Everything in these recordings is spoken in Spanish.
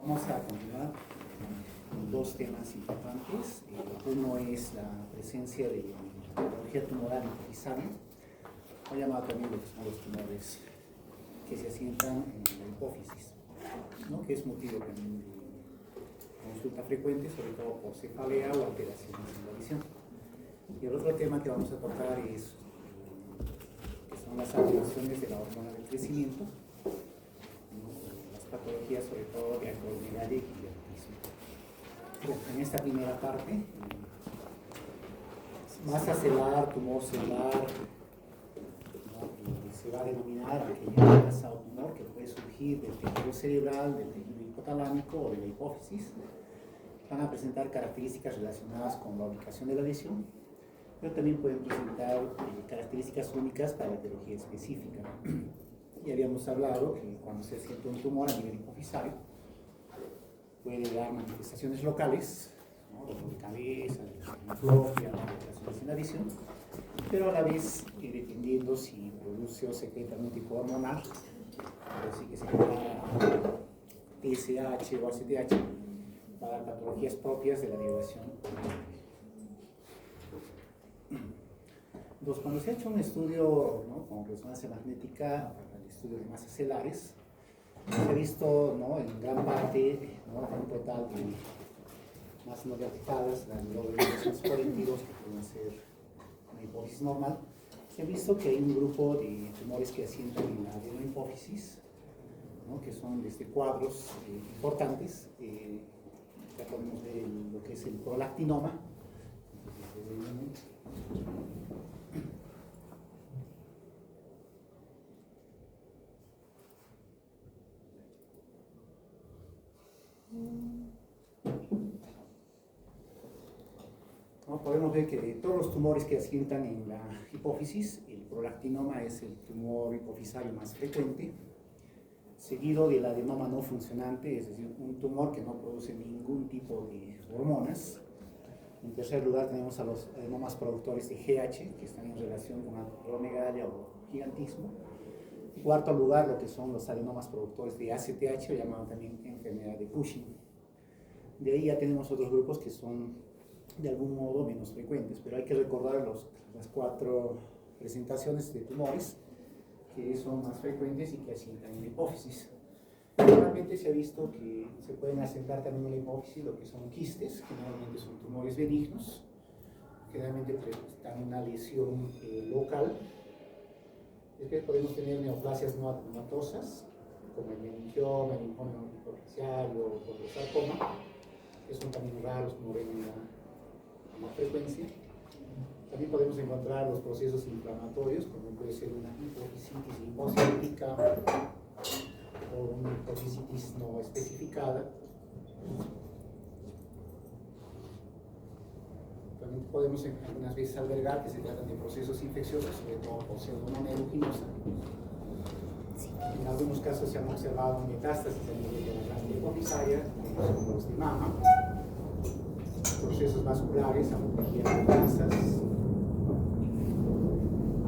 Vamos a continuar con dos temas importantes. Uno es la presencia de patología tumoral hipofisaria, o llamado también lo que son los tumores que se asientan en la hipófisis, ¿no? Que es motivo también de consulta frecuente, sobre todo por cefalea o alteraciones en la visión. Y el otro tema que vamos a tocar es que son las alteraciones de la hormona del crecimiento, patologías sobre todo de acromegalia y gigantismo. Bueno, en esta primera parte, masa celular, tumor celular, ¿no? Se va a denominar aquella masa o tumor que puede surgir del tejido cerebral, del tejido hipotalámico o de la hipófisis. Van a presentar características relacionadas con la ubicación de la lesión, pero también pueden presentar características únicas para la etiología específica. Ya habíamos hablado que cuando se asienta un tumor a nivel hipofisario puede dar manifestaciones locales, ¿no? Dolor de cabeza, diplopia, alteraciones en la visión, pero a la vez, dependiendo si produce o secreta algún tipo hormonal, así que secreta TSH o ACTH, va a dar patologías propias de la degradación. Entonces, cuando se ha hecho un estudio, ¿no?, con resonancia magnética, el estudio de masas celares, se ha visto, ¿no?, en gran parte, ¿no?, un total de masas no detectadas, alrededor de 242, que pueden ser una hipófisis normal. Se ha visto que hay un grupo de tumores que asientan en la adenohipófisis, ¿no?, que son desde cuadros importantes. Ya podemos ver lo que es el prolactinoma. ¿No? Podemos ver que de todos los tumores que asientan en la hipófisis, el prolactinoma es el tumor hipofisario más frecuente, seguido del adenoma no funcionante, es decir, un tumor que no produce ningún tipo de hormonas. En tercer lugar tenemos a los adenomas productores de GH, que están en relación con acromegalia o gigantismo. En cuarto lugar, lo que son los adenomas productores de ACTH, o llamado también enfermedad de Cushing. De ahí ya tenemos otros grupos que son de algún modo menos frecuentes, pero hay que recordar las cuatro presentaciones de tumores que son más frecuentes y que asientan en la hipófisis. Normalmente se ha visto que se pueden asentar también en la hipófisis lo que son quistes, que normalmente son tumores benignos, generalmente presentan una lesión local. Después podemos tener neoplasias no adenomatosas, como el meningioma, el linfoma hipoficiario o el sarcoma, que son también raros, como ven en la frecuencia. También podemos encontrar los procesos inflamatorios, como puede ser una hipofisitis linfocítica o una hipofisitis no especificada. También podemos algunas veces albergar que se tratan de procesos infecciosos, sobre todo por pseudomonas aeruginosa. En algunos casos se han observado metástasis a nivel de la glándula hipofisaria, como los de mama, procesos vasculares, ampología de masas.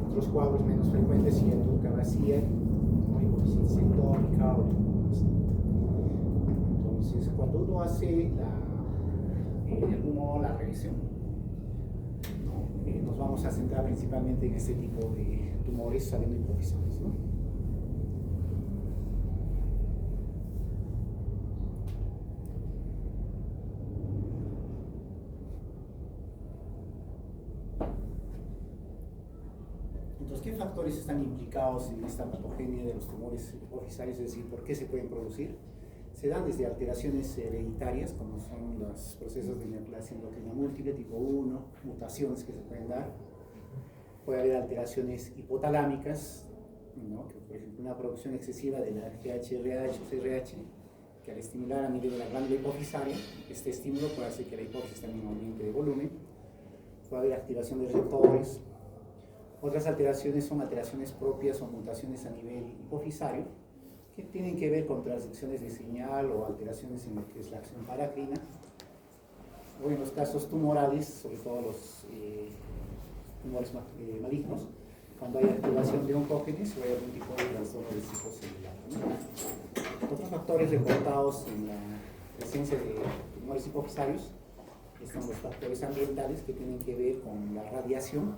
Otros cuadros menos frecuentes, ciática vacía, hipofisitis ectópica o tumoras. Entonces, cuando uno hace de algún modo la revisión, nos vamos a centrar principalmente en este tipo de tumores adenohipofisarios, ¿no? Entonces, ¿qué factores están implicados en esta patogenia de los tumores hipofisarios? Es decir, ¿por qué se pueden producir? Se dan desde alteraciones hereditarias, como son los procesos de neoplasia endocrina múltiple tipo 1, mutaciones que se pueden dar. Puede haber alteraciones hipotalámicas, ¿no?, que por ejemplo una producción excesiva de la GHRH o CRH, que al estimular a nivel de la glándula hipofisaria, este estímulo puede hacer que la hipófisis también aumente de volumen. Puede haber activación de receptores. Otras alteraciones son alteraciones propias o mutaciones a nivel hipofisario, que tienen que ver con transducciones de señal o alteraciones en lo que es la acción paracrina, o en los casos tumorales, sobre todo los tumores malignos, cuando hay activación de oncógenes o hay algún tipo de trastorno del ciclo celular, ¿no? Otros factores reportados en la presencia de tumores hipofisarios están los factores ambientales que tienen que ver con la radiación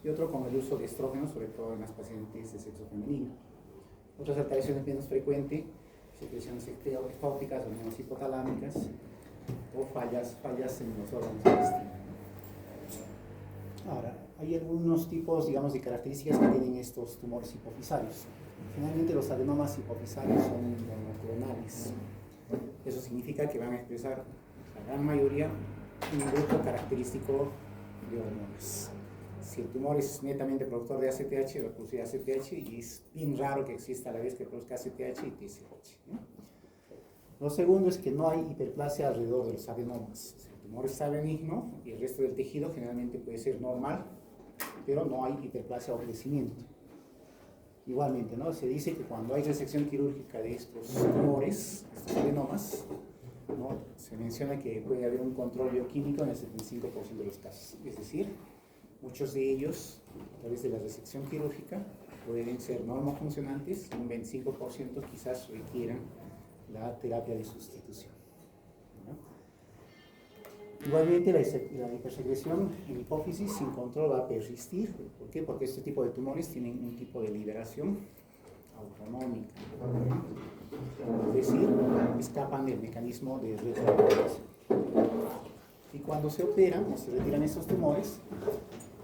y otro con el uso de estrógenos, sobre todo en las pacientes de sexo femenino. Otras alteraciones menos frecuentes, secreciones ectópicas o menos hipotalámicas, o fallas en los órganos del intestino. Ahora, hay algunos tipos, digamos, de características que tienen estos tumores hipofisarios. Generalmente los adenomas hipofisarios son monoclonales. Eso significa que van a expresar, la gran mayoría, un grupo característico de hormonas. Si el tumor es netamente productor de ACTH, va a producir ACTH, y es bien raro que exista a la vez que produzca ACTH y TSH, ¿no? Lo segundo es que no hay hiperplasia alrededor de los adenomas. Si el tumor está benigno y el resto del tejido generalmente puede ser normal, pero no hay hiperplasia o crecimiento. Igualmente, ¿no? Se dice que cuando hay resección quirúrgica de estos tumores, estos adenomas, ¿no? Se menciona que puede haber un control bioquímico en el 75% de los casos. Es decir, muchos de ellos, a través de la resección quirúrgica, pueden ser normofuncionantes, un 25% quizás requieran la terapia de sustitución, ¿no? Igualmente, la hipersecreción en hipófisis sin control va a persistir. ¿Por qué? Porque este tipo de tumores tienen un tipo de liberación autonómica, es decir, escapan del mecanismo de retroalimentación. Y cuando se operan o se retiran estos tumores,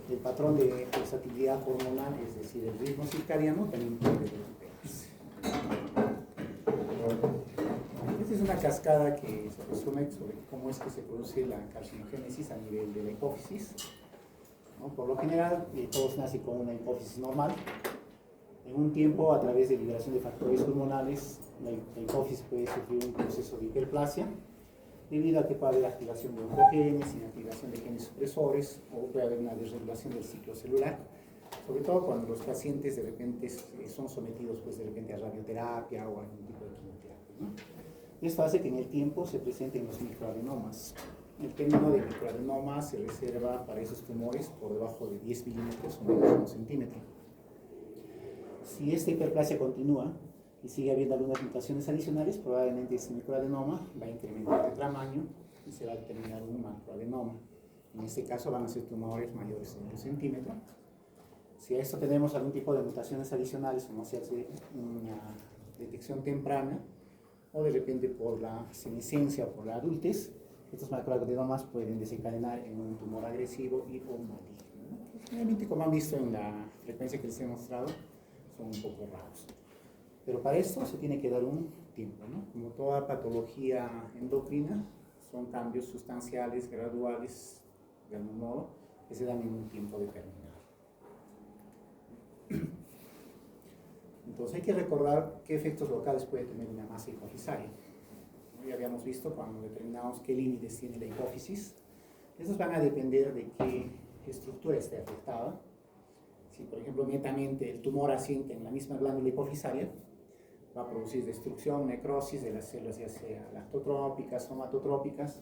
el patrón de pulsatividad hormonal, es decir, el ritmo circadiano, también puede recuperarse. Esta es una cascada que se resume sobre cómo es que se produce la carcinogénesis a nivel de la hipófisis, ¿no? Por lo general, todos nacen con una hipófisis normal. En un tiempo, a través de liberación de factores hormonales, la hipófisis puede sufrir un proceso de hiperplasia, debido a que puede haber activación de oncogenes, inactivación de genes supresores, o puede haber una desregulación del ciclo celular, sobre todo cuando los pacientes de repente son sometidos pues, de repente a radioterapia o a algún tipo de quimioterapia, ¿no? Esto hace que en el tiempo se presenten los microadenomas. El término de microadenoma se reserva para esos tumores por debajo de 10 milímetros o menos de 1 centímetro. Si esta hiperplasia continúa y sigue habiendo algunas mutaciones adicionales, probablemente este microadenoma va a incrementar de tamaño y se va a determinar un macroadenoma. En este caso van a ser tumores mayores de 1 centímetro. Si a esto tenemos algún tipo de mutaciones adicionales, o no se hace una detección temprana, o de repente por la senescencia o por la adultez, estos macroadenomas pueden desencadenar en un tumor agresivo y o maligno. Realmente, como han visto en la frecuencia que les he mostrado, son un poco raros. Pero para esto se tiene que dar un tiempo, ¿no? Como toda patología endocrina, son cambios sustanciales, graduales, de algún modo, que se dan en un tiempo determinado. Entonces hay que recordar qué efectos locales puede tener una masa hipofisaria. Ya habíamos visto cuando determinamos qué límites tiene la hipófisis. Estos van a depender de qué estructura esté afectada. Si, por ejemplo, netamente el tumor asiente en la misma glándula hipofisaria, va a producir destrucción, necrosis de las células, ya sea lactotrópicas, somatotrópicas,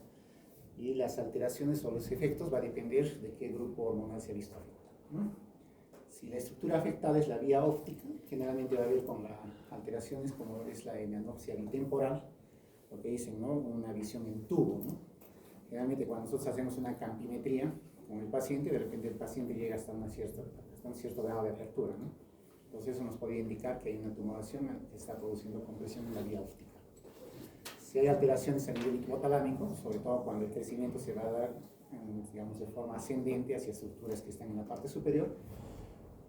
y las alteraciones o los efectos va a depender de qué grupo hormonal se ha visto afectado, ¿no? Si la estructura afectada es la vía óptica, generalmente va a haber con las alteraciones como es la hemianopsia bitemporal, lo que dicen, ¿no? Una visión en tubo, ¿no? Generalmente cuando nosotros hacemos una campimetría con el paciente, de repente el paciente llega hasta un cierto grado de apertura, ¿no? Entonces eso nos podría indicar que hay una tumoración que está produciendo compresión en la vía óptica. Si hay alteraciones a nivel hipotalámico, sobre todo cuando el crecimiento se va a dar, digamos, de forma ascendente hacia estructuras que están en la parte superior,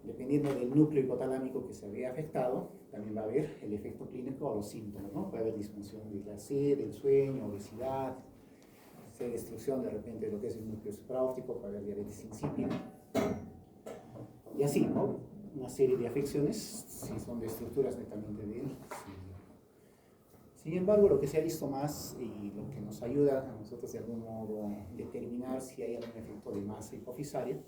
dependiendo del núcleo hipotalámico que se había afectado, también va a haber el efecto clínico o los síntomas, ¿no? Puede haber disfunción de la sed, del sueño, obesidad, destrucción de repente de lo que es el núcleo supraóptico, puede haber diabetes insípida, y así, ¿no? Una serie de afecciones, si son de estructuras netamente del cielo. Sin embargo, lo que se ha visto más y lo que nos ayuda a nosotros de algún modo determinar si hay algún efecto de masa hipofisaria,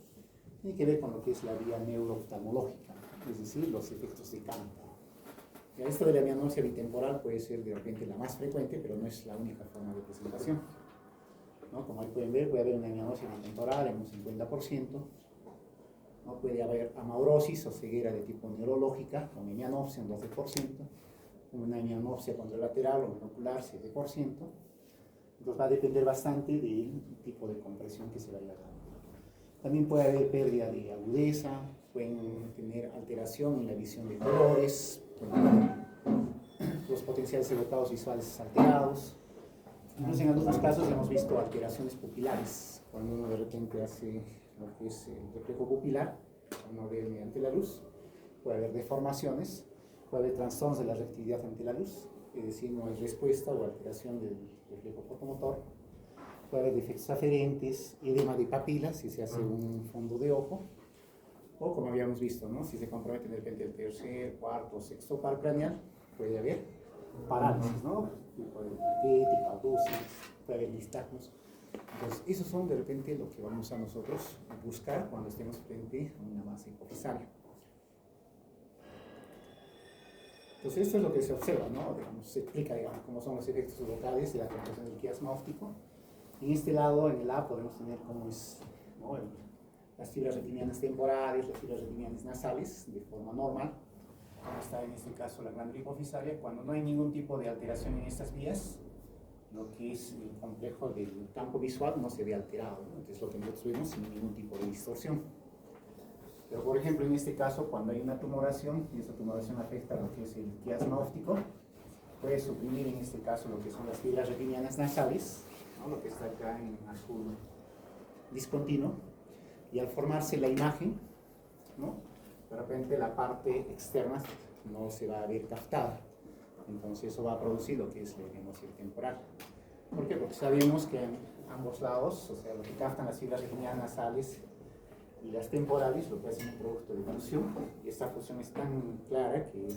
tiene que ver con lo que es la vía neurooftalmológica, es decir, los efectos de campo. Y esto de la hemianopsia bitemporal puede ser de repente la más frecuente, pero no es la única forma de presentación, ¿no? Como ahí pueden ver, puede haber una hemianopsia bitemporal en un 50%, ¿no? Puede haber amaurosis o ceguera de tipo neurológica con hemianopsia en 12%, una mianopsia contralateral o monocular 7%. Entonces va a depender bastante del tipo de compresión que se vaya dando. También puede haber pérdida de agudeza, pueden tener alteración en la visión de colores, los potenciales evocados visuales alterados. Incluso en algunos casos hemos visto alteraciones pupilares, cuando uno de repente hace lo que es el reflejo pupilar, uno ve mediante la luz, puede haber deformaciones, puede haber trastornos de la reactividad ante la luz, es decir, no hay respuesta o alteración del reflejo fotomotor, puede haber defectos aferentes, edema de papilas si se hace un fondo de ojo, o como habíamos visto, ¿no? Si se compromete de repente el tercer, cuarto, sexto par craneal, puede haber parálisis, ¿no? Tipo de diabetes, abducis, puede haber nistagmos. Entonces, esos son de repente lo que vamos a nosotros buscar cuando estemos frente a una masa hipofisaria. Entonces, esto es lo que se observa, ¿no? Digamos, se explica, digamos, cómo son los efectos locales de la compresión del quiasma óptico. En este lado, en el A, podemos tener cómo es, ¿no? Las fibras retinianas temporales, las fibras retinianas nasales, de forma normal. Como está en este caso la glándula hipofisaria, cuando no hay ningún tipo de alteración en estas vías, lo que es el complejo del campo visual no se ve alterado, ¿no? Entonces lo que nosotros vemos sin ningún tipo de distorsión. Pero por ejemplo en este caso cuando hay una tumoración y esa tumoración afecta lo que es el quiasma óptico, puede suprimir en este caso lo que son las fibras retinianas nasales, ¿no? Lo que está acá en azul discontinuo, y al formarse la imagen, ¿no? De repente la parte externa no se va a ver captada. Entonces eso va a producir lo que es la hemorragia temporal. ¿Por qué? Porque sabemos que en ambos lados, o sea, lo que captan las fibras retinianas nasales y las temporales, lo que hacen un producto de fusión, y esta fusión es tan clara que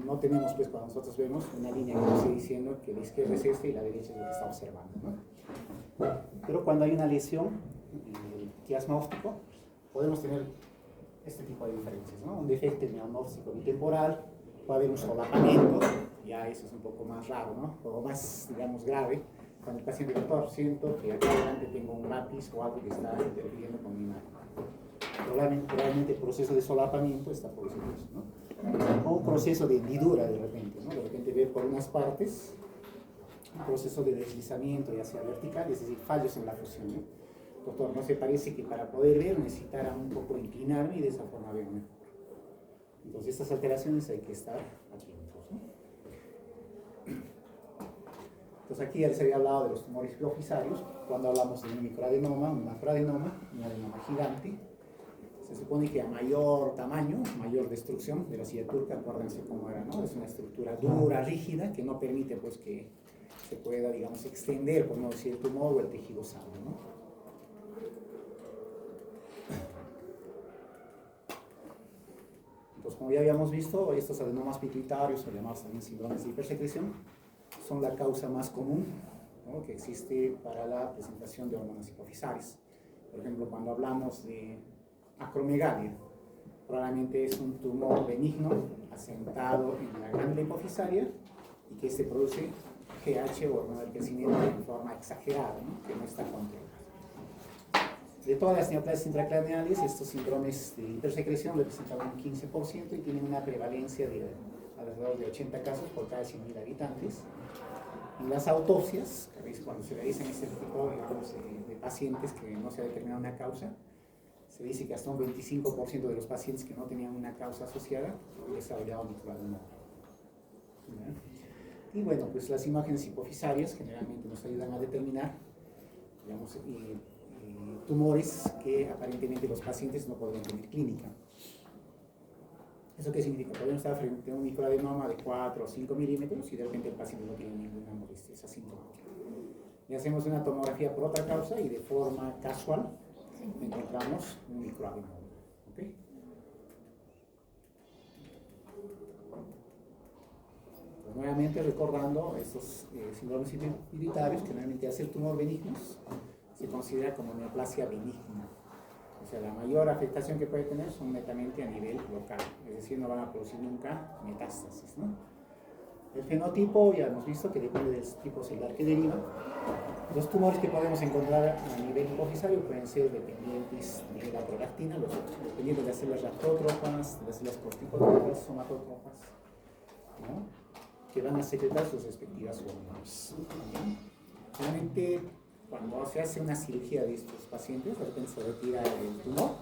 no tenemos, pues cuando nosotros vemos una línea que nos sigue diciendo que la izquierda es esta y la derecha es lo que está observando, ¿no? Pero cuando hay una lesión en el quiasma óptico, podemos tener este tipo de diferencias, ¿no? Un defecto mianópsico bitemporal, puede haber un solapamiento, ya eso es un poco más raro, ¿no? O más, digamos, grave, cuando el paciente doctor siento que acá adelante tengo un lápiz o algo que está interfiriendo con mi imagen. Probablemente el proceso de solapamiento está produciendo eso, ¿no? O un proceso de hendidura de repente, ¿no? De repente ver por unas partes un proceso de deslizamiento ya sea vertical, es decir, fallos en la fusión, ¿no? Doctor, ¿no se parece que para poder ver necesitara un poco inclinarme y de esa forma ver mejor? Entonces estas alteraciones hay que estar atentos, ¿no? Entonces aquí ya les había hablado de los tumores hipofisarios, cuando hablamos de un microadenoma, un macroadenoma, un adenoma gigante. Se supone que a mayor tamaño, mayor destrucción de la silla turca, acuérdense cómo era, ¿no? Es una estructura dura, rígida, que no permite pues que se pueda, digamos, extender, por no decir, el tumor o el tejido sano, ¿no? Entonces, como ya habíamos visto, estos adenomas pituitarios, o llamados también síndromes de hipersecreción, son la causa más común, ¿no? Que existe para la presentación de hormonas hipofisarias. Por ejemplo, cuando hablamos de acromegalia, probablemente es un tumor benigno asentado en la glándula hipofisaria y que se produce GH o hormona del crecimiento en forma exagerada, ¿no? Que no está controlada. De todas las neoplasias intracraneales, estos síndromes de hipersecreción representan un 15% y tienen una prevalencia de alrededor de 80 casos por cada 100.000 habitantes. En las autopsias, cuando se realizan este tipo, digamos, de pacientes que no se ha determinado una causa, se dice que hasta un 25% de los pacientes que no tenían una causa asociada desarrollaban microadenoma. Y bueno, pues las imágenes hipofisarias generalmente nos ayudan a determinar, digamos, tumores que aparentemente los pacientes no podrían tener clínica. ¿Eso qué significa? Podemos estar frente a un microadenoma de 4 o 5 milímetros y de repente el paciente no tiene ninguna molestia asintomática. Y hacemos una tomografía por otra causa y de forma casual encontramos un microadenoma. ¿Okay? Pues nuevamente recordando estos síndromes pituitarios que normalmente al ser tumor benignos se considera como neoplasia benigna. O sea, la mayor afectación que puede tener son netamente a nivel local, es decir, no van a producir nunca metástasis, ¿no? El fenotipo ya hemos visto que depende del tipo celular que deriva. Los tumores que podemos encontrar a nivel hipofisario pueden ser dependientes de la prolactina, dependientes de las células lactótrofas, de las células corticotrófas, somatótrofas. ¿no? Que van a secretar sus respectivas hormonas. Realmente, cuando se hace una cirugía de estos pacientes, de repente se retira el tumor,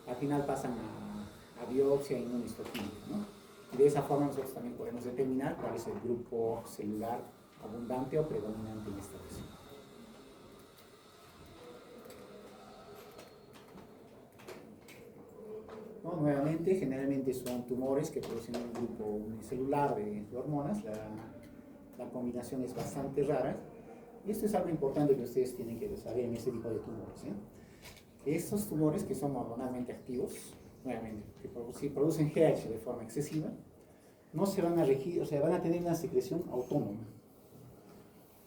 al final pasan a biopsia inmunohistoquímica, ¿no? Y de esa forma nosotros también podemos determinar cuál es el grupo celular abundante o predominante en esta lesión. ¿No? Nuevamente, generalmente son tumores que producen un grupo unicelular de hormonas. La combinación es bastante rara. Y esto es algo importante que ustedes tienen que saber en este tipo de tumores. Estos tumores que son hormonalmente activos, nuevamente, que producen GH de forma excesiva, no se van a regir, o sea, van a tener una secreción autónoma.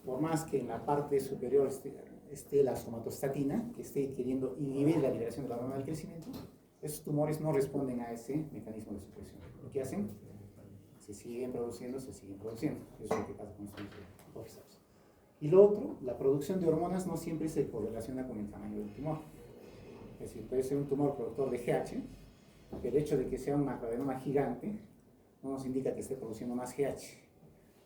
Por más que en la parte superior esté la somatostatina, que esté queriendo inhibir la liberación de la hormona del crecimiento, esos tumores no responden a ese mecanismo de supresión. ¿Lo que hacen? Se siguen produciendo. Eso es lo que pasa con los hipófisis. Y lo otro, la producción de hormonas no siempre se correlaciona con el tamaño del tumor. Es decir, puede ser un tumor productor de GH, pero el hecho de que sea un macroadenoma gigante no nos indica que esté produciendo más GH.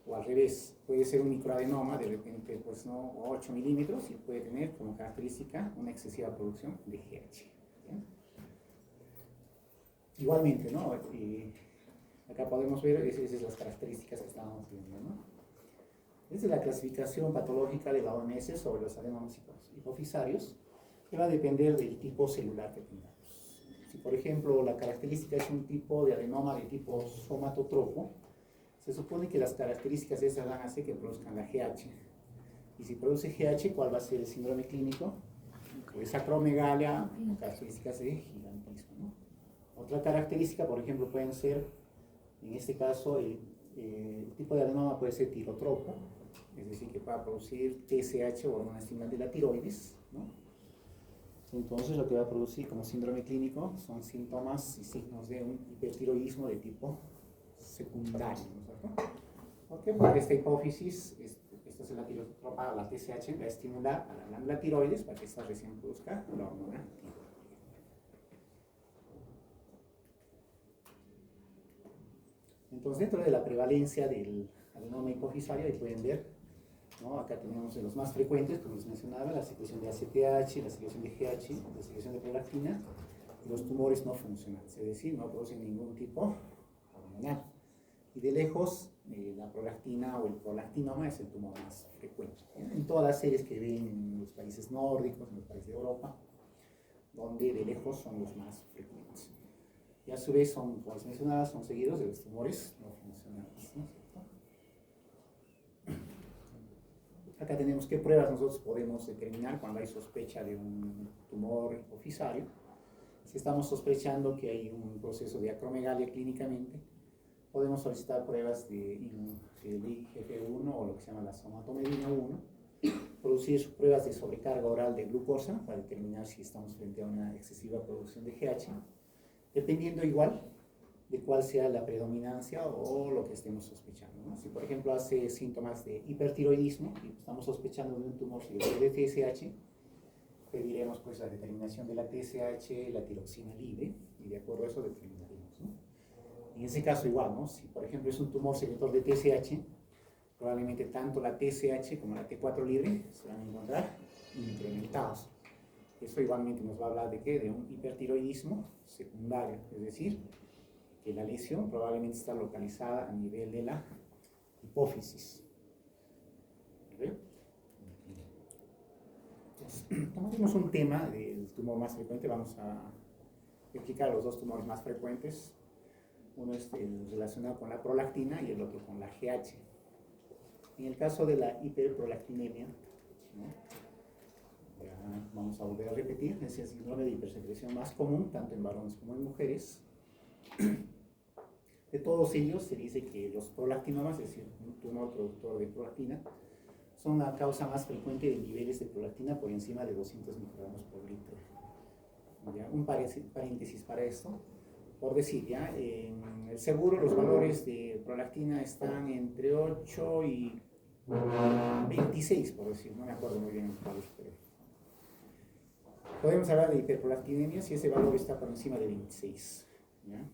O al revés, puede ser un microadenoma, de repente, pues no, 8 milímetros, y puede tener como característica una excesiva producción de GH. Igualmente, ¿no? Acá podemos ver esas las características que estábamos viendo, ¿no? Esta es la clasificación patológica de la OMS sobre los adenomas hipofisarios, que va a depender del tipo celular que tengamos. Si, por ejemplo, la característica es un tipo de adenoma de tipo somatotropo, se supone que las características de esas van a hacer que produzcan la GH. Y si produce GH, ¿cuál va a ser el síndrome clínico? Pues acromegalia, características de gigantismo, ¿no? Otra característica, por ejemplo, pueden ser, en este caso, el tipo de adenoma puede ser tirotropo, es decir, que va a producir TSH o hormona estimulante de la tiroides, ¿no? Entonces, lo que va a producir como síndrome clínico son síntomas y signos de un hipertiroidismo de tipo secundario, ¿no es cierto? ¿Por qué? Porque esta hipófisis, esta es la tirotropa, la TSH, va a estimular a la glándula tiroides para que esta recién produzca la hormona tiroides. Entonces, dentro de la prevalencia del adenoma hipofisario, ahí pueden ver, ¿no? Acá tenemos de los más frecuentes, como les mencionaba, la secreción de ACTH, la secreción de GH, la secreción de prolactina, y los tumores no funcionales, es decir, no producen ningún tipo hormonal. Y de lejos, la prolactina o el prolactinoma es el tumor más frecuente. En todas las series que ven en los países nórdicos, en los países de Europa, donde de lejos son los más frecuentes. Y a su vez, como les mencionaba, son seguidos de los tumores no funcionales, ¿no es cierto? Acá tenemos qué pruebas nosotros podemos determinar cuando hay sospecha de un tumor hipofisario. Si estamos sospechando que hay un proceso de acromegalia clínicamente, podemos solicitar pruebas de IGF-1 o lo que se llama la somatomedina 1, producir pruebas de sobrecarga oral de glucosa para determinar si estamos frente a una excesiva producción de GH, dependiendo igual de cuál sea la predominancia o lo que estemos sospechando, ¿no? Si, por ejemplo, hace síntomas de hipertiroidismo y estamos sospechando de un tumor de TSH, pediremos pues la determinación de la TSH, la tiroxina libre, y de acuerdo a eso determinaremos, ¿no? En ese caso igual, ¿no? Si, por ejemplo, es un tumor secretor de TSH, probablemente tanto la TSH como la T4 libre se van a encontrar incrementados. Eso igualmente nos va a hablar de ¿qué? De un hipertiroidismo secundario, es decir, que la lesión probablemente está localizada a nivel de la hipófisis. Entonces, tomaremos un tema del tumor más frecuente, vamos a explicar los dos tumores más frecuentes. Uno es el relacionado con la prolactina y el otro con la GH. En el caso de la hiperprolactinemia, ¿no? Vamos a volver a repetir, es el síndrome de hipersecreción más común, tanto en varones como en mujeres. De todos ellos se dice que los prolactinomas, es decir, un tumor productor de prolactina, son la causa más frecuente de niveles de prolactina por encima de 200 microgramos por litro. ¿Ya? Un paréntesis para esto, por decir, ya, en el seguro los valores de prolactina están entre 8 y 26, por decir, no me acuerdo muy bien cuál es, pero podemos hablar de hiperprolactinemia si ese valor está por encima de 26, ¿ya?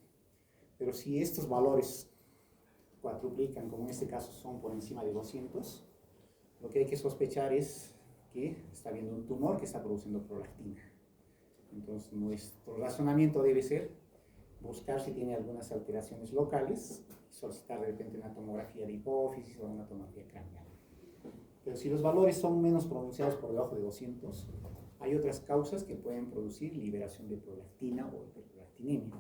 Pero si estos valores cuadruplican, como en este caso son por encima de 200, lo que hay que sospechar es que está habiendo un tumor que está produciendo prolactina. Entonces, nuestro razonamiento debe ser buscar si tiene algunas alteraciones locales, solicitar de repente una tomografía de hipófisis o una tomografía craneal. Pero si los valores son menos pronunciados por debajo de 200, hay otras causas que pueden producir liberación de prolactina o hiperprolactinemia.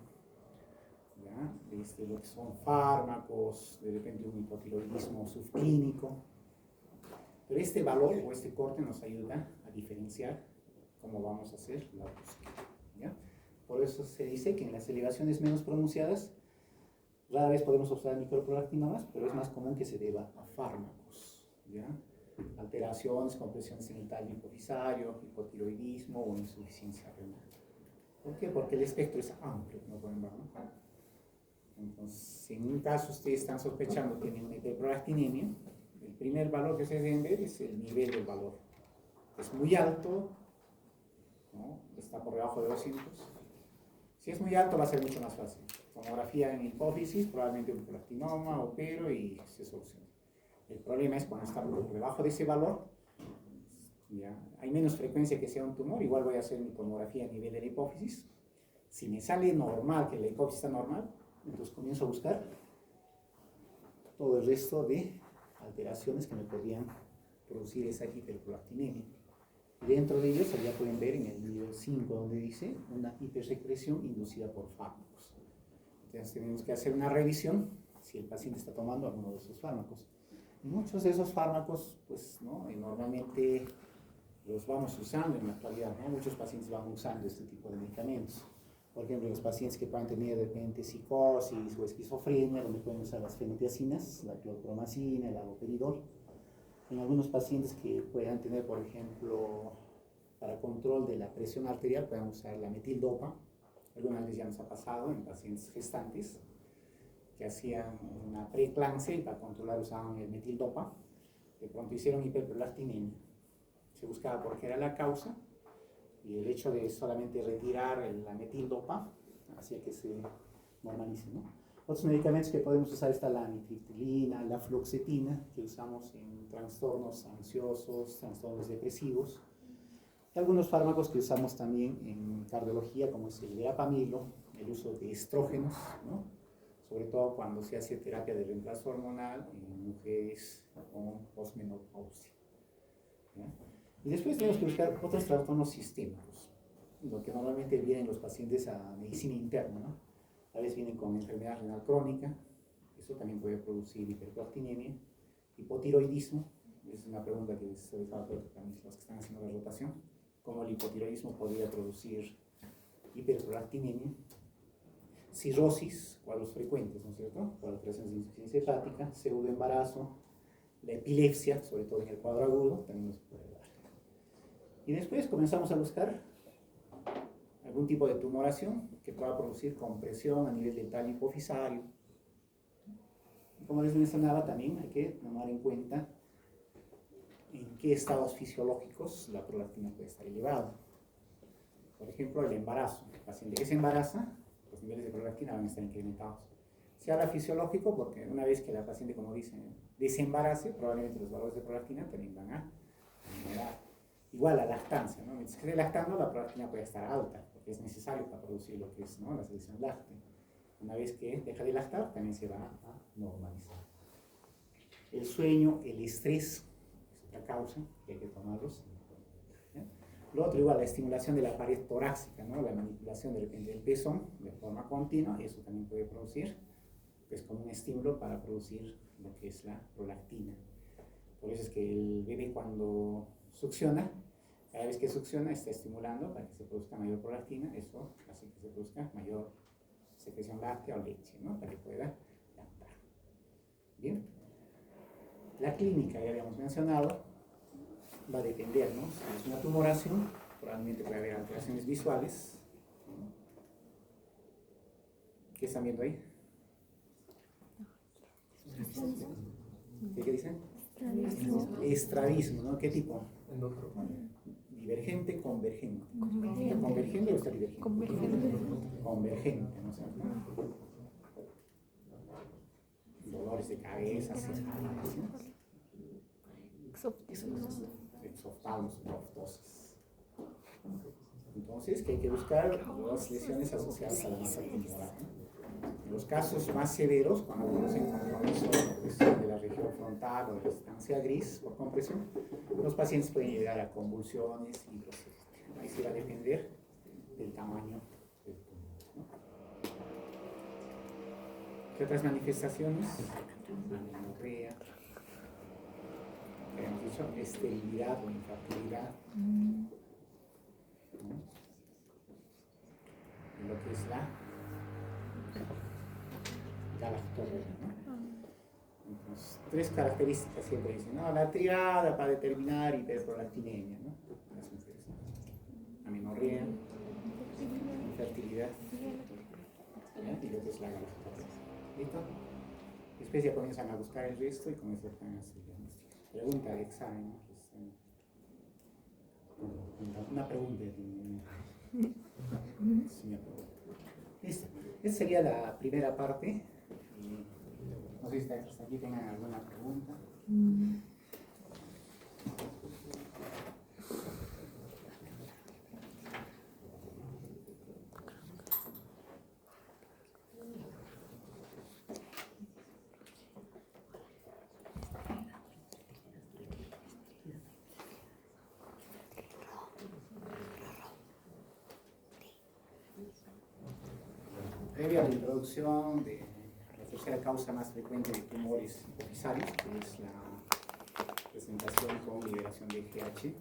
¿Ya? Lo que son fármacos, de repente un hipotiroidismo subclínico. Pero este valor o este corte nos ayuda a diferenciar cómo vamos a hacer la búsqueda. ¿Ya? Por eso se dice que en las elevaciones menos pronunciadas rara vez podemos observar microprolactinomas, pero es más común que se deba a fármacos. ¿Ya? Alteraciones, compresiones en el tallo hipofisario, hipotiroidismo o insuficiencia renal. ¿Por qué? Porque el espectro es amplio, ¿no pueden ver, no? Entonces, si en un caso ustedes están sospechando que tienen una hiperprolactinemia, el primer valor que se deben ver es el nivel del valor. Es muy alto, ¿no? Está por debajo de 200. Si es muy alto va a ser mucho más fácil. Tomografía en hipófisis, probablemente un prolactinoma, opero y se soluciona. El problema es cuando está por debajo de ese valor, ya hay menos frecuencia que sea un tumor, igual voy a hacer mi tomografía a nivel de la hipófisis. Si me sale normal, que la hipófisis está normal, entonces comienzo a buscar todo el resto de alteraciones que me podrían producir esa hiperprolactinemia. Dentro de ellos, ya pueden ver en el video 5, donde dice una hipersecreción inducida por fármacos. Entonces tenemos que hacer una revisión si el paciente está tomando alguno de esos fármacos. Y muchos de esos fármacos, pues, ¿no? Normalmente los vamos usando en la actualidad, ¿no? Muchos pacientes van usando este tipo de medicamentos. Por ejemplo, los pacientes que puedan tener de repente psicosis o esquizofrenia, donde pueden usar las fenitiacinas, la clorpromacina, el haloperidol. En algunos pacientes que puedan tener, por ejemplo, para control de la presión arterial, pueden usar la metildopa. Algunas veces ya nos ha pasado en pacientes gestantes que hacían una preeclampsia y para controlar usaban el metildopa. De pronto hicieron hiperprolactinemia. Se buscaba por qué era la causa y el hecho de solamente retirar la metildopa hacía que se normalice, ¿no? Otros medicamentos que podemos usar está la amitriptilina, la fluoxetina, que usamos en trastornos ansiosos, trastornos depresivos. Y algunos fármacos que usamos también en cardiología, como es el verapamilo, el uso de estrógenos, ¿no? Sobre todo cuando se hace terapia de reemplazo hormonal en mujeres con posmenopausia. ¿Ya? Y después tenemos que buscar otros trastornos sistémicos, lo que normalmente vienen los pacientes a medicina interna, ¿no? A veces vienen con enfermedad renal crónica, eso también puede producir hiperprolactinemia, hipotiroidismo, es una pregunta que se dejaba también los que están haciendo la rotación, cómo el hipotiroidismo podría producir hiperprolactinemia, cirrosis, cuadros frecuentes, ¿no es cierto? Por alteraciones de insuficiencia hepática, pseudoembarazo, la epilepsia, sobre todo en el cuadro agudo, también nos puede dar. Y después comenzamos a buscar algún tipo de tumoración que pueda producir compresión a nivel del tallo hipofisario. Y como les mencionaba, también hay que tomar en cuenta en qué estados fisiológicos la prolactina puede estar elevada. Por ejemplo, el embarazo. El paciente que se embaraza, los niveles de prolactina van a estar incrementados. Se habla fisiológico porque una vez que la paciente, como dicen, desembarace, probablemente los valores de prolactina también van a mejorar. Igual la lactancia, ¿no? Mientras que esté lactando, la prolactina puede estar alta, porque es necesario para producir lo que es, ¿no?, la secreción láctea. Una vez que deja de lactar, también se va a normalizar. El sueño, el estrés, es otra causa que hay que tomarlos. ¿Ya? Lo otro, igual, la estimulación de la pared torácica, ¿no? La manipulación de repente del pezón de forma continua, eso también puede producir, pues, como un estímulo para producir lo que es la prolactina. Por eso es que el bebé cuando succiona, cada vez que succiona está estimulando para que se produzca mayor prolactina, eso hace que se produzca mayor secreción láctea o leche, ¿no? Para que pueda lactar. Bien. La clínica, ya habíamos mencionado, va a depender, ¿no? Si es una tumoración, probablemente puede haber alteraciones visuales. ¿Qué están viendo ahí? ¿Qué dicen? Estrabismo, ¿no? ¿Qué tipo? Divergente, convergente. ¿Está convergente o está divergente? Convergente, ¿no? dolores de cabeza, cefaleas, ¿no? Exoftalmos, proftosis. Entonces, que hay que buscar las lesiones asociadas a la masa tumoral, ¿no? En los casos más severos, cuando tenemos en compromiso de la región frontal o de la estancia gris por compresión, los pacientes pueden llegar a convulsiones y ahí se va a depender del tamaño del tumor, ¿no? ¿Qué otras manifestaciones? Amenorrea, hemos dicho, esterilidad o infertilidad, ¿no? En lo que es la galactorrea, ¿no? Entonces, tres características siempre dicen, ¿no? La triada para determinar hiperprolactinemia, ¿no? Las mujeres, ¿no? Amenorrea, infertilidad, ¿ya? Y lo que es la galactorrea. ¿Listo? Después ya comienzan a buscar el resto y con eso pueden hacer el diagnóstico. Pregunta de examen, ¿no? Una pregunta. Listo. Esta sería la primera parte. No sé si hasta aquí tengan alguna pregunta. Previa a la introducción de la tercera causa más frecuente de tumores hipoficiarios, que es la presentación con liberación de GH,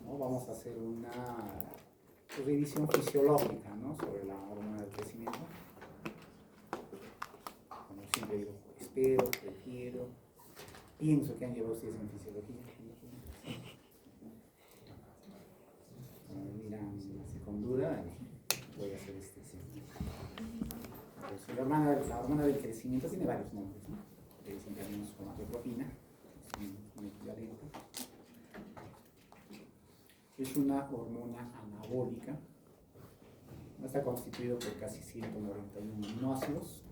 ¿no? Vamos a hacer una revisión fisiológica, ¿no? Sobre la hormona del crecimiento. Como siempre digo, espero, prefiero, pienso que han llevado ustedes en fisiología. Miran así con duda, voy a hacer este ejemplo. Entonces, la hormona del crecimiento tiene varios nombres, ¿no? Le dicen también somatotropina, es un equivalente. Es una hormona anabólica. Está constituido por casi 191 aminoácidos.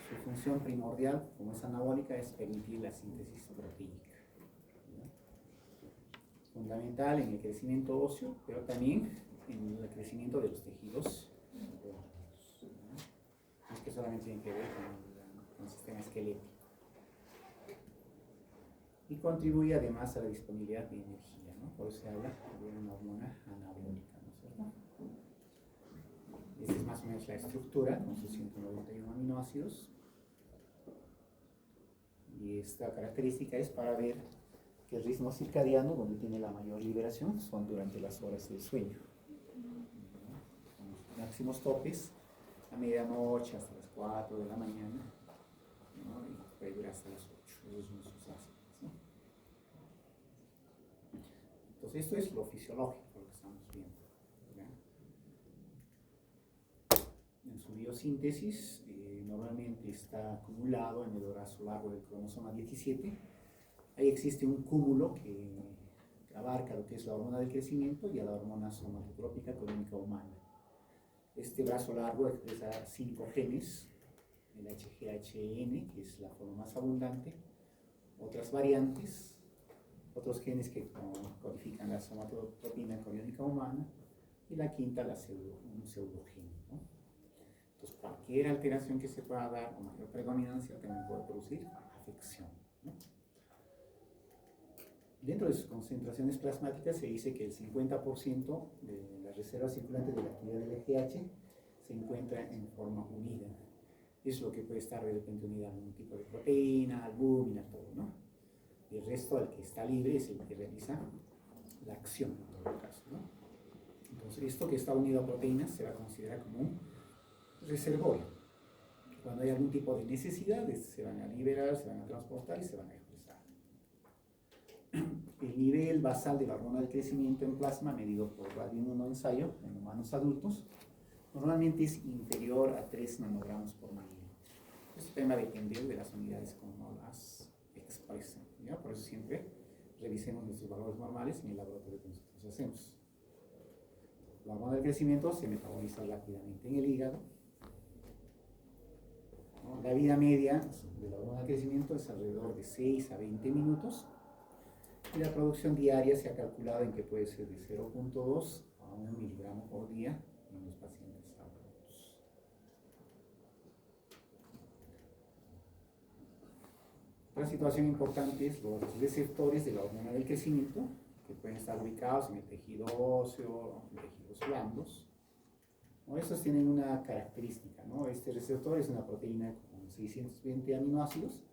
Su función primordial, como es anabólica, es permitir la síntesis proteínica. Fundamental en el crecimiento óseo, pero también en el crecimiento de los tejidos. No es que solamente tiene que ver con el sistema esquelético. Y contribuye además a la disponibilidad de energía, ¿no? Por eso se habla de una hormona anabólica, ¿no es cierto? Esta es más o menos la estructura con sus 191 aminoácidos. Y esta característica es para ver que el ritmo circadiano, donde tiene la mayor liberación, son durante las horas del sueño. Con los máximos topes a medianoche hasta las 4 de la mañana, ¿no? Y puede durar hasta las 8, esos son sus ácidos, ¿no? Entonces esto es lo fisiológico, lo que estamos viendo, ¿ya? En su biosíntesis normalmente está acumulado en el brazo largo del cromosoma 17. Ahí existe un cúmulo que abarca lo que es la hormona del crecimiento y a la hormona somatotrópica coriónica humana. Este brazo largo expresa 5 genes, el HGHN, que es la forma más abundante, otras variantes, otros genes que codifican la somatotropina coriónica humana, y la quinta, un pseudogene, ¿no? Entonces, cualquier alteración que se pueda dar o mayor predominancia también puede producir afección, ¿no? Dentro de sus concentraciones plasmáticas se dice que el 50% de las reservas circulantes de la actividad del EGH se encuentra en forma unida. Es lo que puede estar de repente unida a algún tipo de proteína, albúmina, todo, ¿no? Y el resto, el que está libre, es el que realiza la acción, en todo caso, ¿no? Entonces, esto que está unido a proteínas se va a considerar como un reservorio. Cuando hay algún tipo de necesidades, se van a liberar, se van a transportar y se van a expresar. El nivel basal de la hormona del crecimiento en plasma, medido por radio 1 ensayo en humanos adultos, normalmente es inferior a 3 nanogramos por mililitro. Esto también va a depender de las unidades como las expresan, ¿ya? Por eso siempre revisemos nuestros valores normales en el laboratorio que nosotros hacemos. La hormona del crecimiento se metaboliza rápidamente en el hígado, ¿no? La vida media de la hormona de crecimiento es alrededor de 6 a 20 minutos y la producción diaria se ha calculado en que puede ser de 0,2 a 1 miligramo por día en los pacientes adultos. Otra situación importante es los receptores de la hormona del crecimiento, que pueden estar ubicados en el tejido óseo, en tejidos blandos. Estos tienen una característica, ¿no? Este receptor es una proteína con 620 aminoácidos,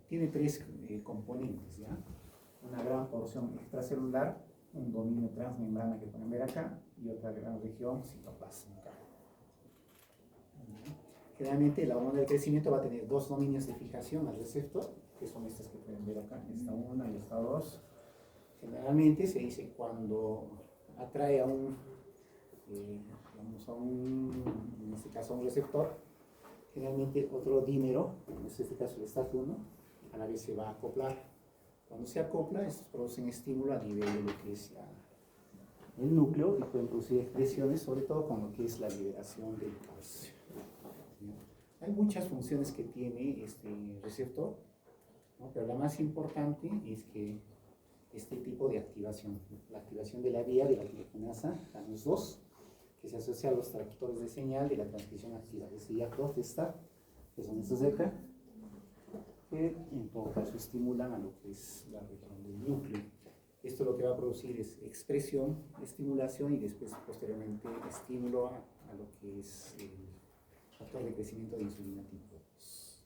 tiene 3 componentes, ¿ya? Una gran porción extracelular, un dominio transmembrana que pueden ver acá, y otra gran región citoplásmica. Generalmente la hormona del crecimiento va a tener 2 dominios de fijación al receptor, que son estas que pueden ver acá, esta 1 y esta 2. Generalmente se dice cuando atrae a un en este caso a un receptor, generalmente otro dímero, en este caso el STAT1, a la vez se va a acoplar. Cuando se acopla, estos producen estímulo a nivel de lo que es el núcleo y pueden producir expresiones, sobre todo con lo que es la liberación del calcio. Hay muchas funciones que tiene este receptor, ¿no? Pero la más importante es que este tipo de activación, la activación de la vía de la glicogenasa CANUS2, que se asocia a los transductores de señal de la transcripción activa, es YAC2 de esta, que son estos de acá, que en todo caso estimulan a lo que es la región del núcleo. Esto lo que va a producir es expresión, estimulación y después posteriormente estímulo a lo que es el factor de crecimiento de insulina tipo 2.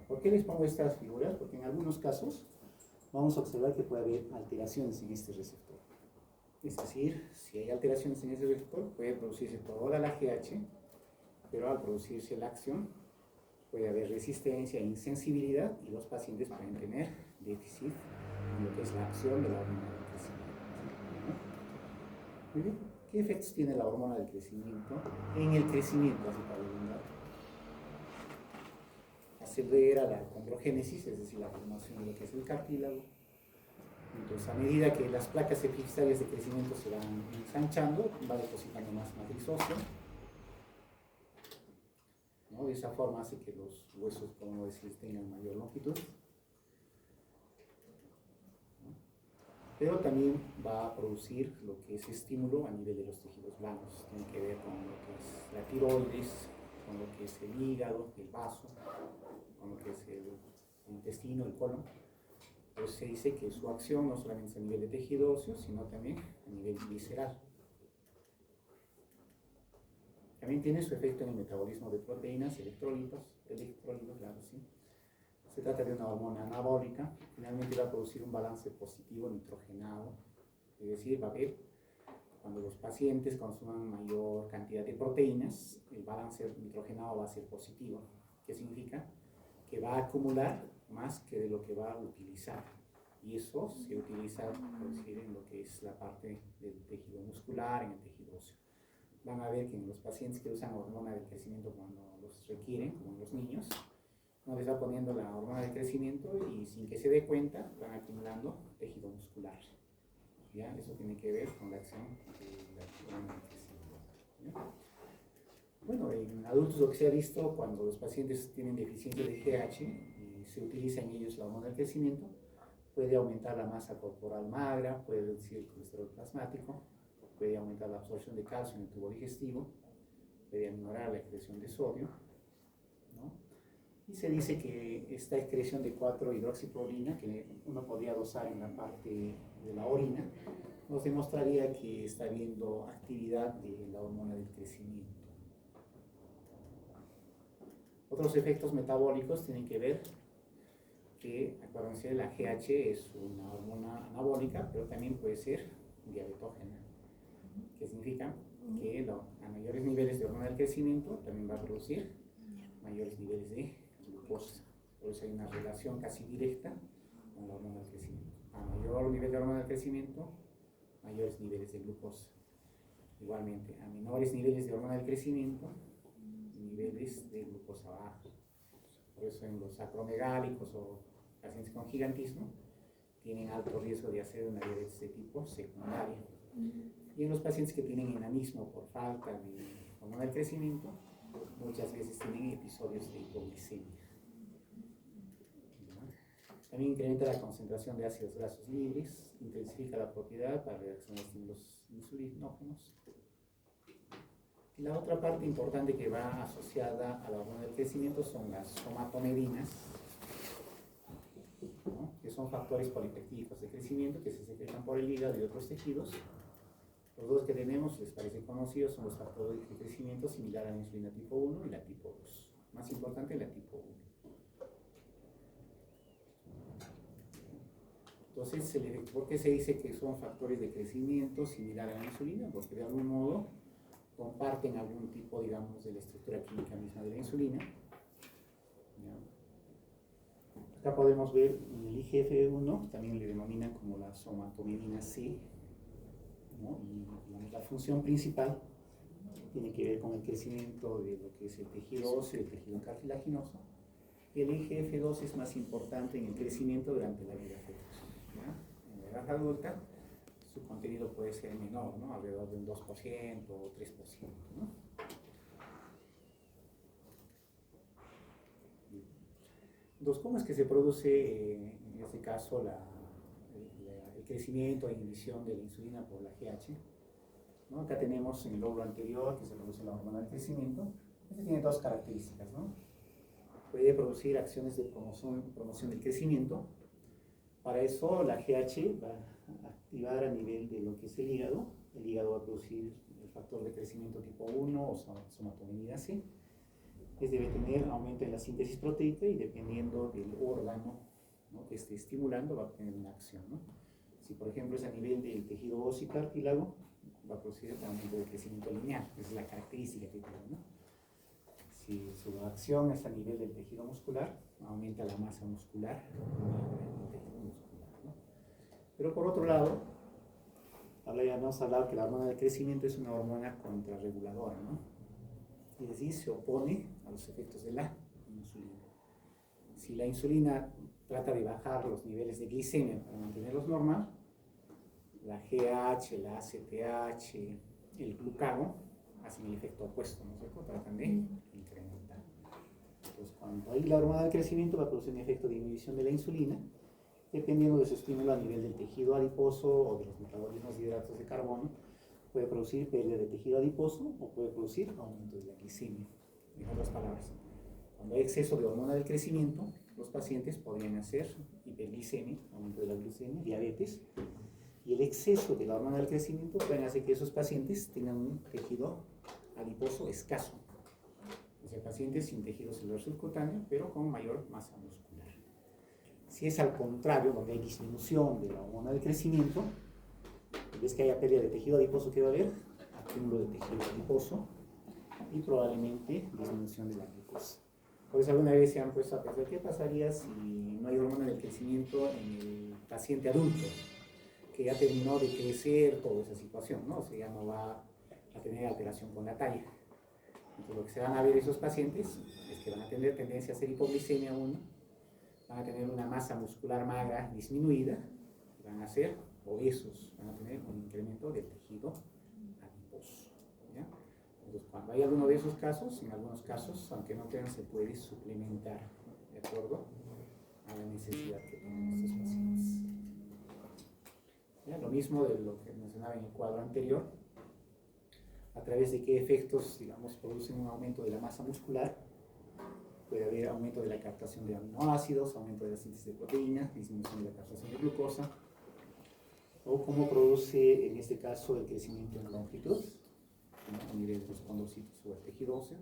¿Por qué les pongo estas figuras? Porque en algunos casos vamos a observar que puede haber alteraciones en este receptor. Es decir, si hay alteraciones en ese receptor, puede producirse toda la GH, pero al producirse la acción, puede haber resistencia e insensibilidad y los pacientes pueden tener déficit en lo que es la acción de la hormona del crecimiento. Muy bien. ¿Qué efectos tiene la hormona del crecimiento en el crecimiento, así para redundar? Acelera la condrogénesis, es decir, la formación de lo que es el cartílago. Entonces, a medida que las placas epifisales de crecimiento se van ensanchando, va depositando más matriz ósea, ¿no? De esa forma hace que los huesos, como decir, tengan mayor longitud. ¿No? Pero también va a producir lo que es estímulo a nivel de los tejidos blandos. Tiene que ver con lo que es la tiroides, con lo que es el hígado, el vaso, con lo que es el intestino, el colon. Entonces se dice que su acción no solamente es a nivel de tejido óseo, sino también a nivel visceral. También tiene su efecto en el metabolismo de proteínas, electrolitos, claro, sí. Se trata de una hormona anabólica, finalmente va a producir un balance positivo nitrogenado, es decir, va a haber, cuando los pacientes consuman mayor cantidad de proteínas, el balance nitrogenado va a ser positivo. ¿Qué significa? Que va a acumular más que de lo que va a utilizar, y eso se utiliza, por decir, en lo que es la parte del tejido muscular, en el tejido óseo. Van a ver que en los pacientes que usan hormona de crecimiento cuando los requieren, como en los niños, uno les va poniendo la hormona de crecimiento y sin que se dé cuenta van acumulando tejido muscular. ¿Ya? Eso tiene que ver con la acción de la hormona de crecimiento. ¿Ya? Bueno, en adultos lo que se ha visto cuando los pacientes tienen deficiencia de GH y se utiliza en ellos la hormona del crecimiento, puede aumentar la masa corporal magra, puede reducir el colesterol plasmático, puede aumentar la absorción de calcio en el tubo digestivo, puede aminorar la excreción de sodio, ¿no? Y se dice que esta excreción de 4-hidroxiprolina, que uno podría dosar en la parte de la orina, nos demostraría que está habiendo actividad de la hormona del crecimiento. Otros efectos metabólicos tienen que ver que, acuérdense, la GH es una hormona anabólica, pero también puede ser diabetógena. ¿Qué significa? Que a mayores niveles de hormona del crecimiento también va a producir mayores niveles de glucosa. Por eso hay una relación casi directa con la hormona del crecimiento. A mayor nivel de hormona del crecimiento, mayores niveles de glucosa. Igualmente, a menores niveles de hormona del crecimiento, niveles de glucosa baja. Por eso en los acromegálicos o pacientes con gigantismo tienen alto riesgo de hacer una diabetes de tipo secundaria. Y en los pacientes que tienen enanismo por falta de hormona del crecimiento, muchas veces tienen episodios de hipoglicemia. También incrementa la concentración de ácidos grasos libres, intensifica la propiedad para reacción a estímulos insulinógenos. Y la otra parte importante que va asociada a la hormona del crecimiento son las somatomedinas, ¿no? Que son factores polipeptídicos de crecimiento que se secretan por el hígado y otros tejidos. Los dos que tenemos, les parece conocidos, son los factores de crecimiento similar a la insulina tipo 1 y la tipo 2. Más importante, la tipo 1. Entonces, ¿por qué se dice que son factores de crecimiento similar a la insulina? Porque de algún modo comparten algún tipo, digamos, de la estructura química misma de la insulina. ¿Ya? Acá podemos ver en el IGF-1, también le denominan como la somatomedina C, ¿no? Y digamos, la función principal tiene que ver con el crecimiento de lo que es el tejido óseo y el tejido cartilaginoso. El IGF-2 es más importante en el crecimiento durante la vida fetal. En la edad adulta, su contenido puede ser menor, ¿no? Alrededor de un 2% o 3%, ¿no? Entonces, ¿cómo es que se produce, en este caso, el crecimiento e inhibición de la insulina por la GH? ¿No? Acá tenemos en el lóbulo anterior que se produce la hormona del crecimiento. Este tiene dos características, ¿no? Puede producir acciones de promoción del crecimiento. Para eso la GH va a activar a nivel de lo que es el hígado. El hígado va a producir el factor de crecimiento tipo 1 o somatomedina C. Debe tener aumento en la síntesis proteica y dependiendo del órgano, ¿no?, que esté estimulando va a tener una acción, ¿no? Si por ejemplo es a nivel del tejido óseo y cartílago, va a producir un aumento de crecimiento lineal. Esa es la característica que tiene, ¿no? Si su acción es a nivel del tejido muscular, aumenta la masa muscular en el tejido muscular, ¿no? Pero por otro lado, habíamos hablado que la hormona del crecimiento es una hormona contrarreguladora, ¿no? Es decir, se opone a los efectos de la insulina. Si la insulina trata de bajar los niveles de glicemia para mantenerlos normal, la GH, la ACTH, el glucagón hacen el efecto opuesto, ¿no es cierto? Tratan de incrementar. Entonces, cuando hay la hormona del crecimiento, va a producir un efecto de inhibición de la insulina, dependiendo de su estímulo a nivel del tejido adiposo o de los metabolismos de hidratos de carbono. Puede producir pérdida de tejido adiposo o puede producir aumento de la glicemia. En otras palabras, cuando hay exceso de hormona del crecimiento, los pacientes podrían hacer hiperglicemia, aumento de la glucemia, diabetes, y el exceso de la hormona del crecimiento puede hacer que esos pacientes tengan un tejido adiposo escaso. O sea, pacientes sin tejido celular subcutáneo, pero con mayor masa muscular. Si es al contrario, donde hay disminución de la hormona del crecimiento, ves que haya pérdida de tejido adiposo, ¿qué va a haber? Acúmulo de tejido adiposo y probablemente disminución de la glucosa. Por eso alguna vez se han puesto a pensar, ¿qué pasaría si no hay hormona del crecimiento en el paciente adulto, que ya terminó de crecer, toda esa situación, ¿no? O sea, ya no va a tener alteración con la talla. Entonces lo que se van a ver esos pacientes es que van a tener tendencia a hacer hipoglicemia 1, van a tener una masa muscular magra disminuida, van a ser obesos, van a tener un incremento del tejido adiposo, ¿ya? Entonces, cuando hay alguno de esos casos, en algunos casos, aunque no tengan, se puede suplementar de acuerdo a la necesidad que tienen estos pacientes. ¿Ya? Lo mismo de lo que mencionaba en el cuadro anterior, a través de qué efectos, digamos, producen un aumento de la masa muscular. Puede haber aumento de la captación de aminoácidos, aumento de la síntesis de proteínas, disminución de la captación de glucosa, o cómo produce, en este caso, el crecimiento en longitud, ¿no?, a nivel de los condrocitos o el tejido óseo.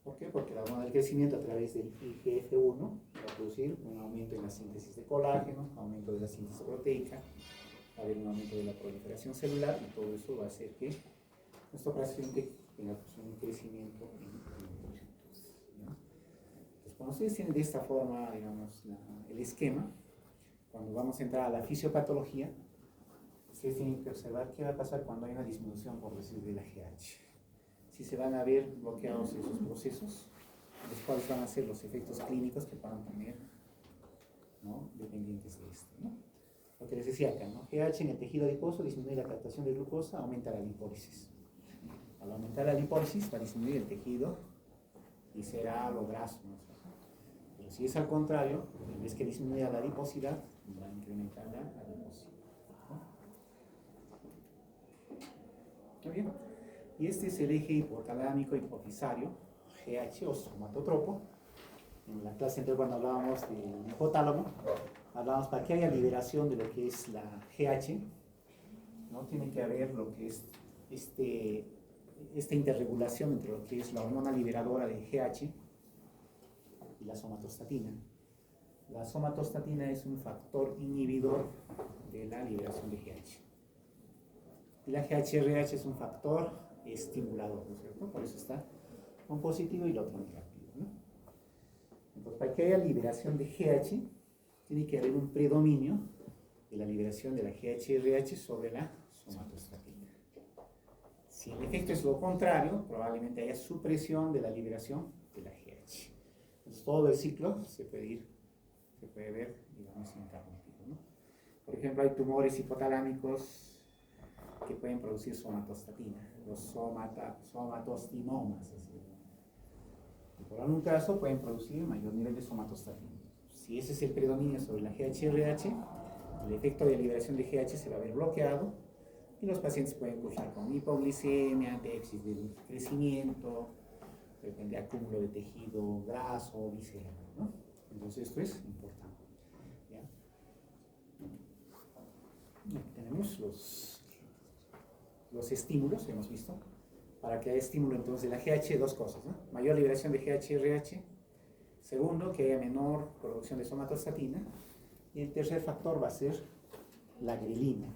¿Por qué? Porque la hormona del crecimiento a través del IGF-1 va a producir un aumento en la síntesis de colágeno, aumento de la síntesis proteica, va a haber un aumento de la proliferación celular, y todo eso va a hacer que nuestro paciente tenga un crecimiento en longitud, ¿no? Entonces, cuando ustedes tienen de esta forma, digamos, el esquema, cuando vamos a entrar a la fisiopatología, ustedes tienen que observar qué va a pasar cuando hay una disminución, por decir, de la GH. Si se van a ver bloqueados esos procesos, los cuales van a ser los efectos clínicos que puedan tener, ¿no?, dependientes de esto, ¿no? Lo que les decía acá, ¿no? GH en el tejido adiposo disminuye la captación de glucosa, aumenta la lipólisis. Al aumentar la lipólisis va a disminuir el tejido y será lo graso, ¿no? Pero si es al contrario, en vez que disminuya la adiposidad, va a incrementar la adiposidad, ¿no? Muy bien. Y este es el eje hipotalámico hipofisario, GH o somatotropo. En la clase anterior, cuando hablábamos del hipotálamo, hablábamos para que haya liberación de lo que es la GH, ¿no? Tiene que haber lo que es esta interregulación entre lo que es la hormona liberadora de GH y la somatostatina. La somatostatina es un factor inhibidor de la liberación de GH. Y la GHRH es un factor estimulador, ¿no es cierto? Por eso está un positivo y el otro negativo, ¿no? Entonces, para que haya liberación de GH, tiene que haber un predominio de la liberación de la GHRH sobre la somatostatina. Si el efecto es lo contrario, probablemente haya supresión de la liberación de la GH. Entonces, todo el ciclo se puede ver, digamos, interrumpido, ¿no? Por ejemplo, hay tumores hipotalámicos que pueden producir somatostatina, los somatostinomas. Y por algún caso pueden producir mayor nivel de somatostatina. Si ese es el predominio sobre la GHRH, el efecto de liberación de GH se va a ver bloqueado y los pacientes pueden cursar con hipoglicemia, déficit de crecimiento, de acúmulo de tejido graso, visceral, ¿no? Entonces esto es importante, ¿ya? Tenemos los estímulos, hemos visto. Para que haya estímulo entonces de la GH, dos cosas, ¿no? Mayor liberación de GH-RH. Segundo, que haya menor producción de somatostatina. Y el tercer factor va a ser la grelina.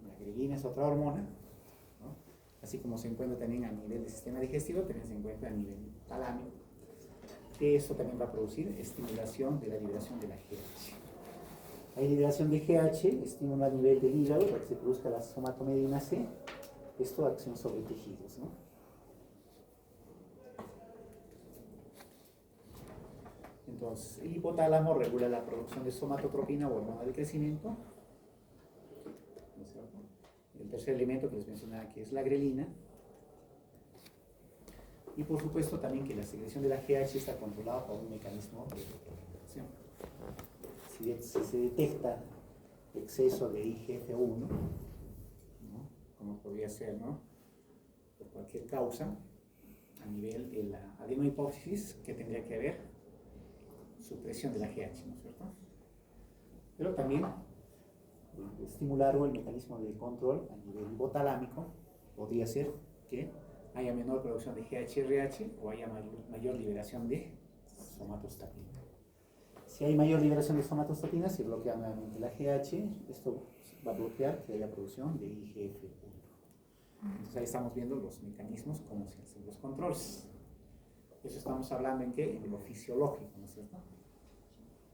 La grelina es otra hormona, ¿no? Así como se encuentra también a nivel del sistema digestivo, también se encuentra a nivel talámico. Que esto también va a producir estimulación de la liberación de la GH. Hay liberación de GH, estímulo a nivel del hígado para que se produzca la somatomedina C. Esto acción sobre tejidos, ¿no? Entonces, el hipotálamo regula la producción de somatotropina o hormona del crecimiento, ¿no es cierto? El tercer elemento que les mencionaba aquí es la grelina. Y por supuesto también que la secreción de la GH está controlada por un mecanismo de regulación. Si se detecta exceso de IGF-1, ¿no? Como podría ser, ¿no? Por cualquier causa, a nivel de la adenohipófisis, que tendría que haber supresión de la GH, ¿no es cierto? Pero también estimular el mecanismo de control a nivel hipotalámico podría ser que haya menor producción de GHRH o haya mayor liberación de somatostatina. Si hay mayor liberación de somatostatina, se bloquea nuevamente la GH, esto va a bloquear que haya producción de IGF-1. Entonces ahí estamos viendo los mecanismos, cómo se hacen los controles. Eso estamos hablando en qué? En lo fisiológico, ¿no es cierto?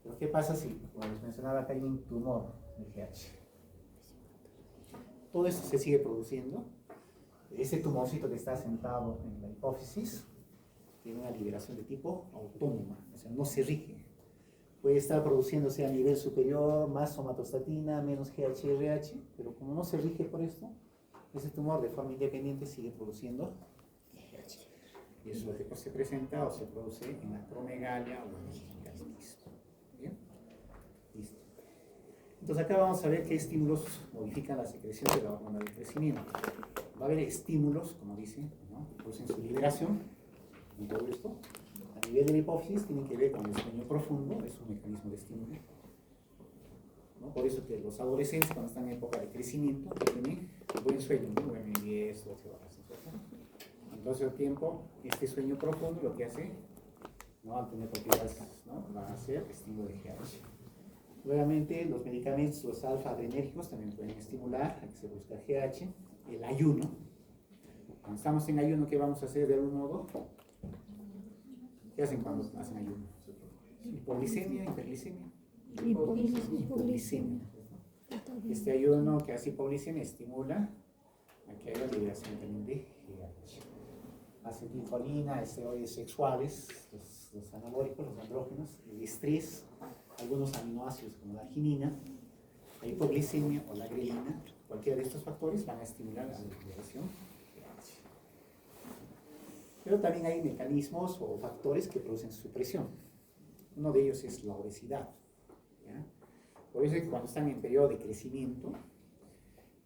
Pero ¿qué pasa si, como les mencionaba acá, hay un tumor de GH? Todo esto se sigue produciendo. Ese tumorcito que está sentado en la hipófisis tiene una liberación de tipo autónoma, o sea, no se rige. Puede estar produciéndose a nivel superior más somatostatina, menos GHRH, pero como no se rige por esto, ese tumor de forma independiente sigue produciendo GH. Y eso es lo que se presenta o se produce en la acromegalia o en la gastritis. ¿Bien? Listo. Entonces acá vamos a ver qué estímulos modifican la secreción de la hormona del crecimiento. Va a haber estímulos, como dice, ¿no? Que producen su liberación en todo esto. A nivel de la hipófisis tienen que ver con el sueño profundo, es un mecanismo de estímulo, ¿no? Por eso que los adolescentes, cuando están en época de crecimiento, tienen buen sueño, ¿no? Duermen 10, 12 horas, ¿no? Entonces el tiempo, este sueño profundo lo que hace, ¿no? Al tener propiedades, ¿no? Va a hacer estímulo de GH. Nuevamente, los medicamentos, los alfa-adrenérgicos también pueden estimular a que se produzca GH. El ayuno. Cuando estamos en ayuno, ¿qué vamos a hacer de algún modo? ¿Qué hacen cuando hacen ayuno? Hipoglicemia, hiperglicemia. Hipoglicemia. Este ayuno que hace hipoglicemia estimula a que haya liberación también de GH. Acetilcolina, esteroides sexuales, los anabólicos, los andrógenos, el estrés, algunos aminoácidos como la arginina, la hipoglicemia o la grelina, cualquiera de estos factores van a estimular la liberación de GH. Pero también hay mecanismos o factores que producen supresión. Uno de ellos es la obesidad, ¿ya? Por eso es que cuando están en periodo de crecimiento,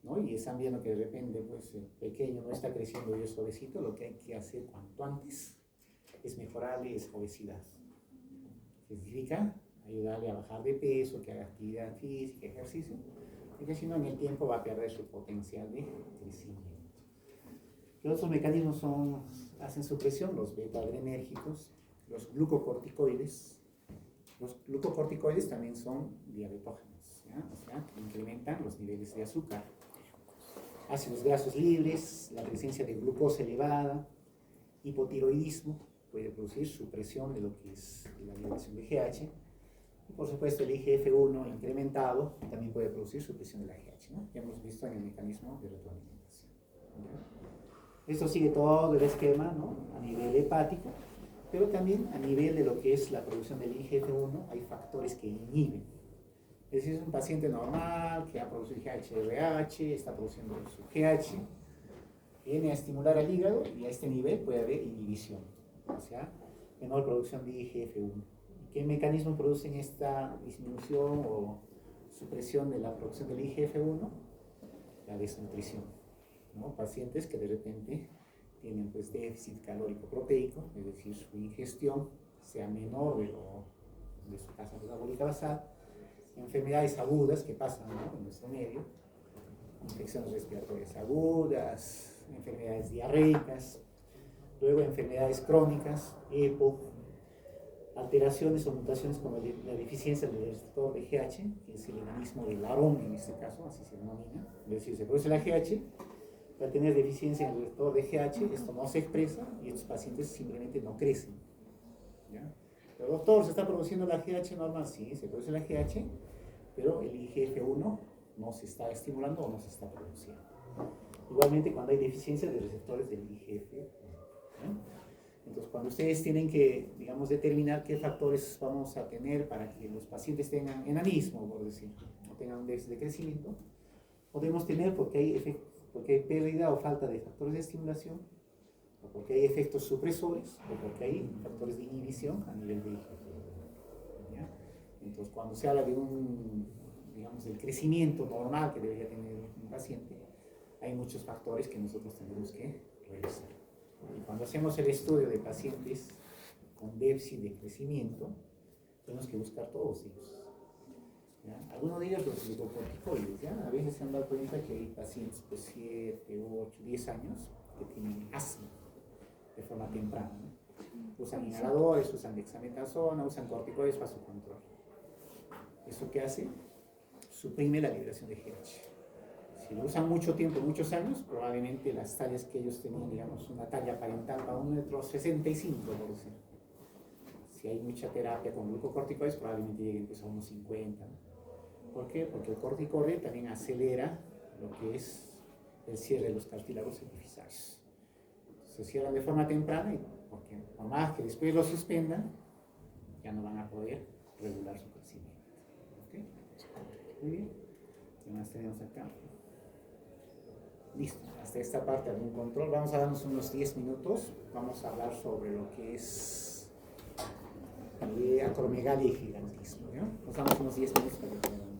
¿no? Y están viendo que de repente pues, el pequeño no está creciendo y es obesito, lo que hay que hacer cuanto antes es mejorarle esa obesidad. ¿Qué significa? Ayudarle a bajar de peso, que haga actividad física, ejercicio, porque si no en el tiempo va a perder su potencial de crecimiento. ¿Qué otros mecanismos hacen supresión? Los beta-adrenérgicos, los glucocorticoides. Los glucocorticoides también son diabetógenos, ¿ya? O sea, que incrementan los niveles de azúcar. Ácidos grasos libres, la presencia de glucosa elevada, hipotiroidismo, puede producir supresión de lo que es la liberación de GH. Y por supuesto el IGF-1 incrementado también puede producir supresión de la GH, ¿no? Ya hemos visto en el mecanismo de retroalimentación. Esto sigue todo el esquema, ¿no? A nivel hepático, pero también a nivel de lo que es la producción del IGF-1 hay factores que inhiben. Es decir, es un paciente normal que ha producido GHRH, está produciendo su GH, viene a estimular al hígado y a este nivel puede haber inhibición, o sea, menor producción de IGF-1. ¿Qué mecanismos producen esta disminución o supresión de la producción del IGF-1? La desnutrición, ¿no? Pacientes que de repente tienen pues, déficit calórico proteico, es decir, su ingestión sea menor de su tasa metabólica basal, enfermedades agudas que pasan, ¿no? En nuestro medio, infecciones respiratorias agudas, enfermedades diarreicas, luego enfermedades crónicas, EPO, alteraciones o mutaciones como la deficiencia del receptor de GH, que es el enanismo del Laron en este caso, así se denomina, es decir, se produce la GH, al tener deficiencia en el receptor de GH, esto no se expresa y estos pacientes simplemente no crecen, ¿ya? Pero doctor, ¿se está produciendo la GH normal? Sí, se produce la GH, pero el IGF-1 no se está estimulando o no se está produciendo. Igualmente cuando hay deficiencia de receptores del IGF-1, ¿no? Entonces, cuando ustedes tienen que, digamos, determinar qué factores vamos a tener para que los pacientes tengan enanismo, por decir, o tengan un déficit de crecimiento, podemos tener porque hay pérdida o falta de factores de estimulación, o porque hay efectos supresores, o porque hay factores de inhibición a nivel de IGF-1, ¿ya? Entonces, cuando se habla de digamos, del crecimiento normal que debería tener un paciente, hay muchos factores que nosotros tenemos que revisar. Y cuando hacemos el estudio de pacientes con déficit de crecimiento, tenemos que buscar todos ellos, ¿ya? Algunos de ellos los glucocorticoides, ¿ya? A veces se han dado cuenta que hay pacientes de 7, 8, 10 años que tienen asma de forma temprana, ¿no? Usan inhaladores, usan dexametasona, usan corticoides para su control. ¿Eso qué hace? Suprime la liberación de GH. Si lo usan mucho tiempo, muchos años, probablemente las tallas que ellos tenían, digamos, una talla parental a 1,65 m, por decir. Si hay mucha terapia con glucocorticoides, probablemente lleguen pues, a unos 50. ¿Por qué? Porque el corticoide también acelera lo que es el cierre de los cartílagos epifisarios. Se cierran de forma temprana, porque por más que después lo suspendan, ya no van a poder regular su crecimiento. ¿Okay? Muy bien. ¿Qué más tenemos acá? Listo, hasta esta parte algún control. Vamos a darnos unos 10 minutos. Vamos a hablar sobre lo que es acromegalia y gigantismo, ¿no? Nos damos unos 10 minutos para que podamos.